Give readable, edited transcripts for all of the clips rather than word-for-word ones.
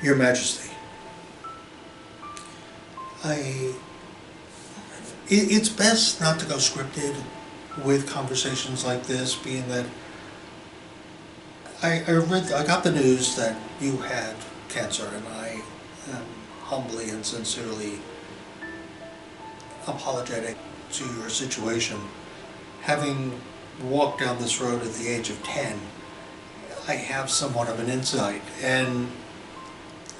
Your Majesty, it's best not to go scripted with conversations like this, being that I got the news that you had cancer, and I am humbly and sincerely apologetic to your situation. Having walked down this road at the age of 10, I have somewhat of an insight, and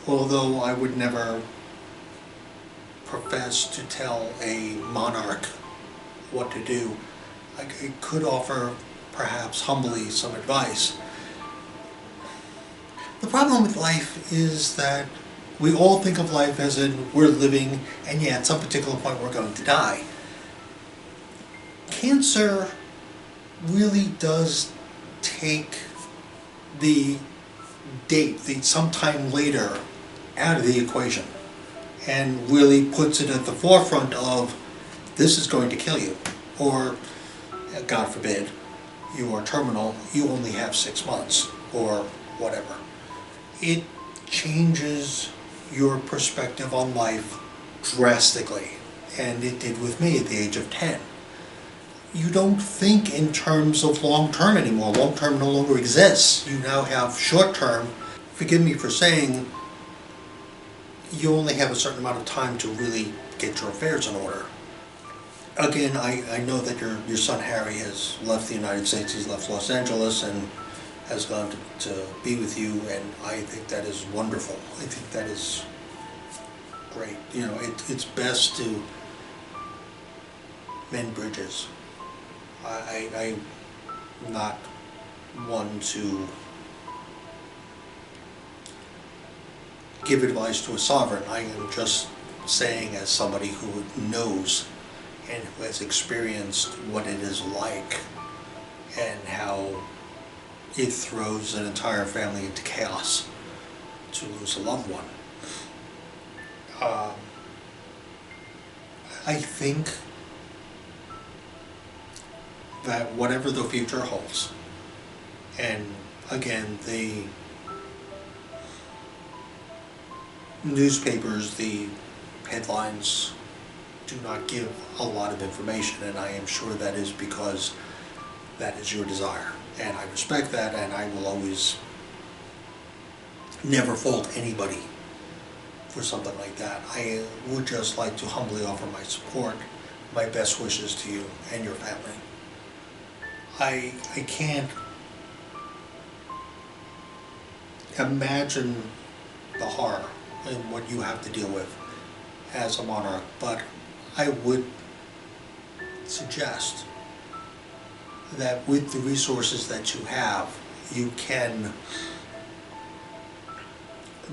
although I would never profess to tell a monarch what to do, I could offer, perhaps humbly, some advice. The problem with life is that we all think of life as in we're living, and yeah, at some particular point we're going to die. Cancer really does take the date, the sometime later, out of the equation, and really puts it at the forefront of this is going to kill you, or God forbid, you are terminal, you only have 6 months, or whatever. It changes your perspective on life drastically, and it did with me at the age of 10. You don't think in terms of long-term anymore. Long-term no longer exists. You now have short-term. Forgive me for saying, you only have a certain amount of time to really get your affairs in order. Again, I know that your son Harry has left the United States. He's left Los Angeles and has gone to be with you, and I think that is wonderful. I think that is great. You know, it's best to mend bridges. I'm not one to give advice to a sovereign. I am just saying, as somebody who knows and who has experienced what it is like and how it throws an entire family into chaos to lose a loved one. I think that whatever the future holds, and again, the newspapers, the headlines do not give a lot of information, and I am sure that is because that is your desire, and I respect that, and I will always never fault anybody for something like that. I would just like to humbly offer my support, my best wishes to you and your family. I can't imagine the horror and what you have to deal with as a monarch, but I would suggest that with the resources that you have, you can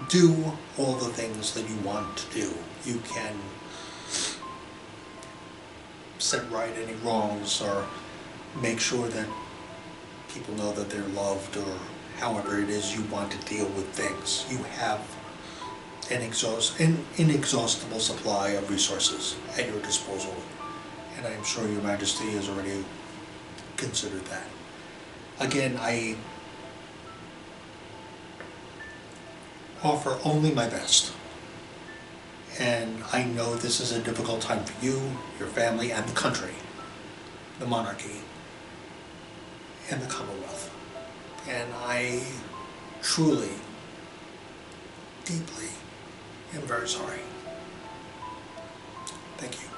do all the things that you want to do. You can set right any wrongs, or make sure that people know that they're loved, or however it is you want to deal with things. You have an inexhaustible supply of resources at your disposal, and I am sure Your Majesty has already considered that. Again, I offer only my best, and I know this is a difficult time for you, your family, and the country, the monarchy, and the Commonwealth, and I truly, deeply am very sorry. Thank you.